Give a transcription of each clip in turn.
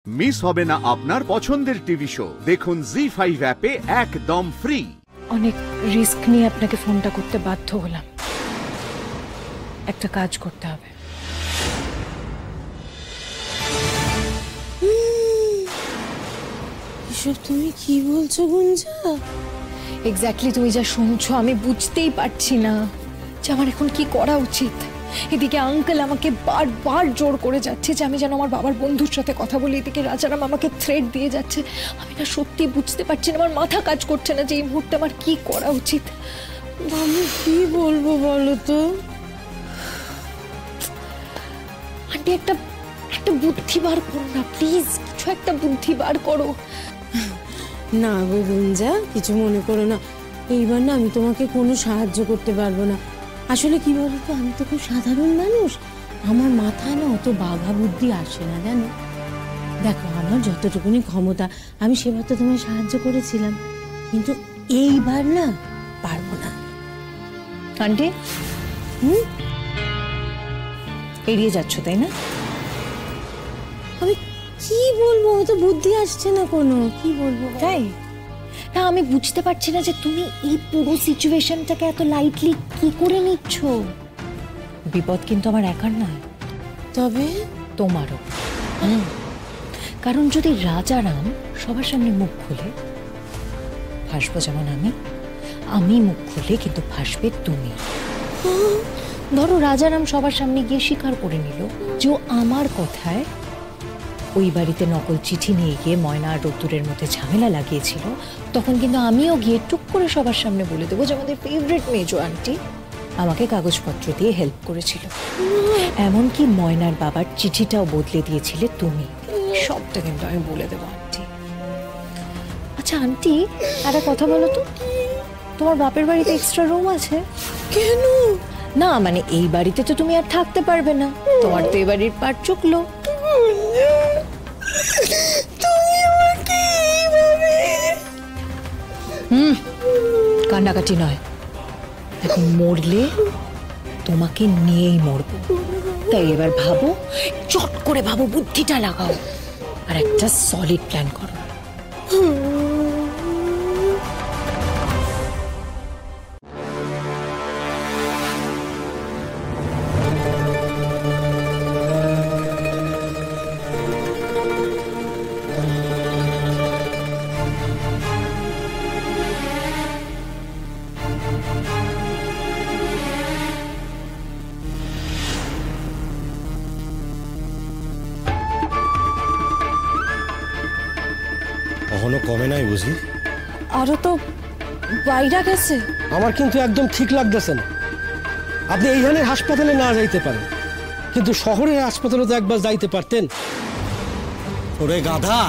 Miss হবে না আপনার পছন্দের টিভি শো। দেখুন জি5 অ্যাপে একদম ফ্রি। অনেক রিস্ক নিয়ে আপনাকে ফোনটা করতে বাধ্য হলাম। একটা কাজ করতে হবে। এসব তুমি কি বলছো গুঞ্জা? এক্স্যাক্টলি তুমি যা শুনছো আমি বুঝতেই পারছি না যে আমার এখন কি করা উচিত। এদিকে আঙ্কেল আমাকে বারবার জোর করে যাচ্ছে যে আমি যেন আমার বাবার বন্ধুর সাথে কথা বলি, এদিকে রাজারাম আমাকে থ্রেট দিয়ে যাচ্ছে। আমি না সত্যি বুঝতে পারছি না, আমার মাথা কাজ করছে না যে এই মুহূর্তে আমার কি করা উচিত। আমি কি বলবো বলো তো? আন্টি একটা বুদ্ধি বার করো না প্লিজ, কিছু একটা বুদ্ধি বার করো। না গো গুঞ্জা, কিছু মনে করো না। এইবার না আমি তোমাকে কোনো সাহায্য করতে পারবো না। আসলে কি বলতো, আমি তো খুব সাধারণ মানুষ, আমার মাথায় না অত বাঘা বুদ্ধি আসে না জানো। দেখো আমার যতটুকুনি ক্ষমতা আমি সেবার তো তোমায় সাহায্য করেছিলাম, কিন্তু এইবার না পারবো না। আন্টি এড়িয়ে যাচ্ছ তাই না? আমি কি বলবো, অত বুদ্ধি আসছে না কোনো, কি বলবো তাই না আমি বুঝতে পারছি না যে তুমি এই পুরো সিচুয়েশনটাকে এত লাইটলি কি করে নিচ্ছ। বিপদ কিন্তু আমার একার নয়, তবে তোমারও। কারণ যদি রাজারাম সবার সামনে মুখ খুলে, ফাঁসবো যেমন আমি মুখ খুলে কিন্তু ফাঁসবে তুমি। ধরো রাজারাম সবার সামনে গিয়ে স্বীকার করে নিল যে আমার কথায় ওই বাড়িতে নকল চিঠি নিয়ে গিয়ে ময়না আর রোদ্দুরের মধ্যে ঝামেলা লাগিয়েছিল, তখন কিন্তু আমিও গিয়ে টুক করে সবার সামনে বলে দেবো যে আমাদের ফেভারিট মেজো আন্টি আমাকে কাগজপত্র দিয়ে হেল্প করেছিল, এমনকি ময়নার বাবার চিঠিটাও বদলে দিয়েছিলে তুমি। সবটা কিন্তু আমি বলে দেবো আন্টি। আচ্ছা আন্টি একটা কথা বলো তো, তোমার বাপের বাড়িতে এক্সট্রা রুম আছে? কেন? না মানে এই বাড়িতে তো তুমি আর থাকতে পারবে না, তোমার তো এই বাড়ির পাট চুকলো। কান্নাকাটি নয়, এখন মরলে তোমাকে নিয়েই মরবো। তাই এবার ভাবো, চট করে ভাবো, বুদ্ধিটা লাগাও আর একটা সলিড প্ল্যান করো। কখনো কমে নাই বুঝি? আরো তো বাইরা গেছে। আমার কিন্তু একদম ঠিক লাগতেছে না। আপনি এইখানে হাসপাতালে না যাইতে পারেন, কিন্তু শহরের হাসপাতালে তো একবার যাইতে পারতেন। ওরে গাধা,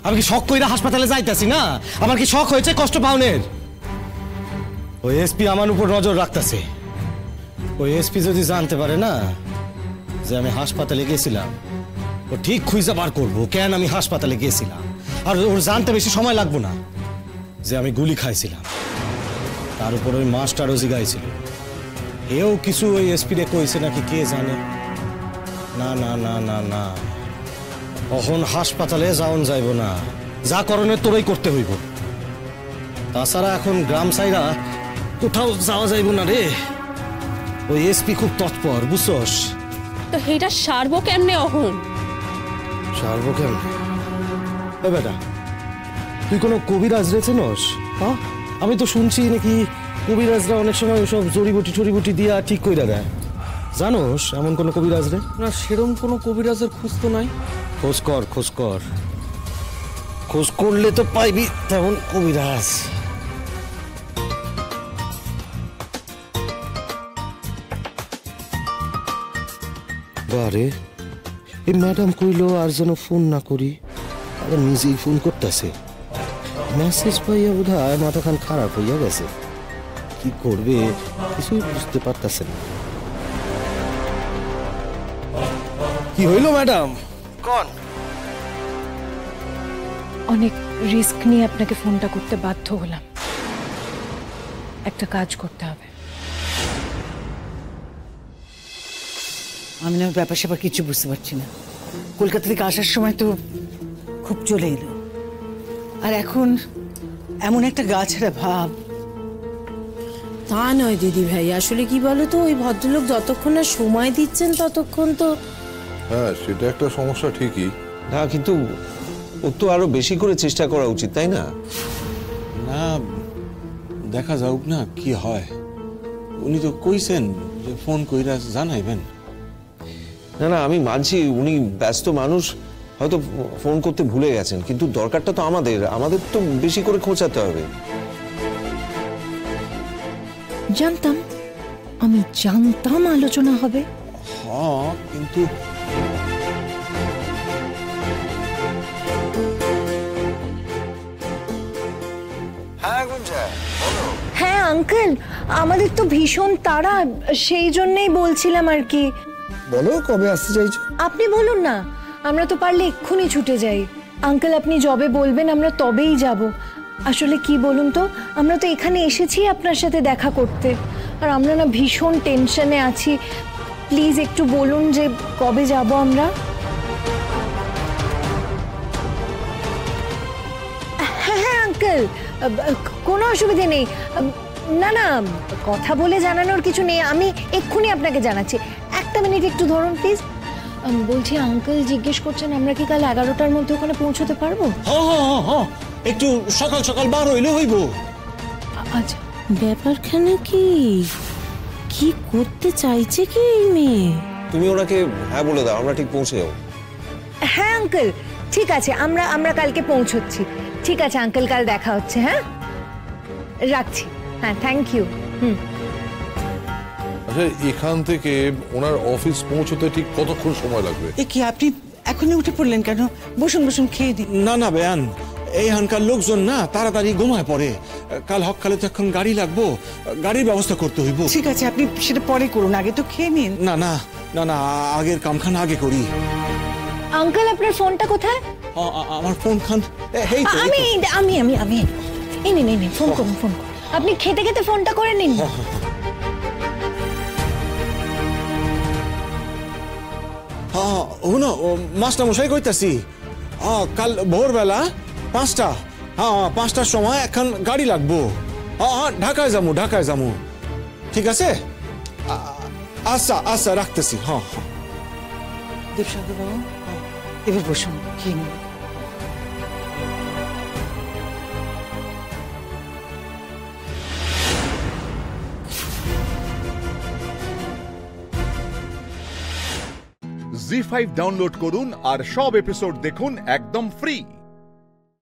আমি কি শখ কইরা হাসপাতালে যাইতাছি না? আমার কি শখ হয়েছে কষ্ট পাওনের? ওই এসপি আমার উপর নজর রাখতেছে। ওই এসপি যদি জানতে পারে না যে আমি হাসপাতালে গেছিলাম, ও ঠিক খুঁজে বার করবো কেন আমি হাসপাতালে গেছিলাম। আর ওর জানতে বেশি সময় লাগবো না যে আমি গুলি খাইছিলাম। তার উপর ওই মাস্টারও জিগাইছিল, এও কিছু ওই এসপি রে কইছে নাকি কে জানে। না না না না না, এখন হাসপাতালে যাওন যাইব না, যা করণের তোরই করতে হইব। তাছাড়া এখন গ্রাম সাইরা কোথাও যাওয়া যাইব না রে। ওই এসপি খুব তৎপর, বুঝছস? তো এটা সারবো কেমনে অহন? সারবো কেমনে? এ বেটা, তুই কোনো কবিরাজ রে চেনস? হ্যাঁ, আমি তো শুনছি নাকি কবিরাজরা অনেক সময় ওসব জড়িবুটি টড়িবুটি দিয়া ঠিক কইরা দেয়। জানোস এমন কোনো কবিরাজ রে? না, সেরকম কোনো কবিরাজের খোঁজ তো নাই। খোঁজ কর, খোঁজ কর, খোঁজ করলে তো পাইবি তেমন কবিরাজ। বারে এই ম্যাডাম কইলো আর যেন ফোন না করি, আবার নিজেই ফোন করতেছে। মেসেজ পাইয়া বোধ হয় মাথাখান খারাপ হইয়া গেছে। কি করবে কিছুই বুঝতে পারতেছে না। কি হইল ম্যাডাম? কোন? অনেক রিস্ক নিয়ে আপনাকে ফোনটা করতে বাধ্য হলাম। একটা কাজ করতে হবে। আমি না ব্যাপার স্যাপার কিছু বুঝতে পারছি না। কলকাতা থেকে আসার সময় তো খুব চলে এলো। আর এখন এমন একটা গা ছেড়া ভাব। তা নয় দিদি ভাই, আসলে কি বলো তো, ওই ভদ্রলোক যতক্ষণ না সময় দিচ্ছেন ততক্ষণ তো। হ্যাঁ, সেটা একটা সমস্যা ঠিকই। না, কিন্তু ওর তো আরো বেশি করে চেষ্টা করা উচিত, তাই না? না, দেখা যাওক না কি হয়। উনি তো কইছেন যে ফোন কইরা জানাইবেন। না না, আমি মানছি উনি ব্যস্ত মানুষ, হয়তো ফোন করতে ভুলে গেছেন, কিন্তু দরকারটা তো আমাদের তো বেশি করে খোঁচাতে হবে। জানতাম, আমি জানতাম আলোচনা হবে। হ্যাঁ, কিন্তু হ্যাঁ আঙ্কেল, আমাদের তো ভীষণ তাড়া, সেই জন্যই বলছিলাম আর কি। বলো কবে আসতে চাইছো? আপনি বলুন না, আমরা তো পারলে এক্ষুনি ছুটে যাই। আঙ্কেল আপনি যবে বলবেন আমরা তবেই যাব। আসলে কি বলুন তো, আমরা তো এখানে এসেছি আপনার সাথে দেখা করতে, আর আমরা না ভীষণ টেনশনে আছি। প্লিজ একটু বলুন যে কবে যাব আমরা। হ্যাঁ হ্যাঁ আঙ্কেল, কোনো অসুবিধে নেই। না না, কথা বলে জানানোর কিছু নেই, আমি এক্ষুনি আপনাকে জানাচ্ছি। একটা মিনিট একটু ধরুন প্লিজ। বলছি আঙ্কেল জিজ্ঞেস করছেন আমরা কি কাল 11টার মধ্যে ওখানে পৌঁছতে পারবো? হ্যাঁ, একটু সকাল সকাল বার হইলে হইব। আচ্ছা, ব্যাপারখানা কি কি করতে চাইছে কি এই মেয়ে? তুমি ওনাকে হ্যাঁ বলে দাও, আমরা ঠিক পৌঁছে যাবো। হ্যাঁ আঙ্কেল ঠিক আছে, আমরা কালকে পৌঁছচ্ছি। ঠিক আছে আঙ্কেল, কাল দেখা হচ্ছে। হ্যাঁ রাখছি। হ্যাঁ, থ্যাংক ইউ। আচ্ছা, এখান থেকে ওনার অফিস পৌঁছতে ঠিক কতক্ষণ সময় লাগবে? এ কি, আপনি এখনই উঠে পড়লেন কেন? বসুন বসুন, খেয়ে দিন। না না বেয়ান, এইখানকার লোকজন না তাড়াতাড়ি ঘুমায় পড়ে। কাল হকালে তো এখন গাড়ি লাগবো, গাড়ির ব্যবস্থা করতে হইব। ঠিক আছে, আপনি সেটা পরে করুন, আগে তো খেয়ে নিন। না না না না, আগের কামখান আগে করি। আঙ্কেল আপনার ফোনটা কোথায়? আমার ফোন খান এই তো, এই তো। আমি এই নিন, ফোন করুন। আপনি খেতে খেতে ফোনটা করে নিন। হ্যাঁ, ও না, মাস্টার মশাই কইতাছি, কাল ভোরবেলা 5টা, 5টার সময় এখন গাড়ি লাগবো। ঢাকায় যামু। ঠিক আছে, আচ্ছা রাখতেছি। হ্যাঁ, দেবশঙ্কর বাবু, এবার বসুন, খেয়ে নিন। জি5 ডাউনলোড করুন আর সব এপিসোড দেখুন একদম ফ্রি।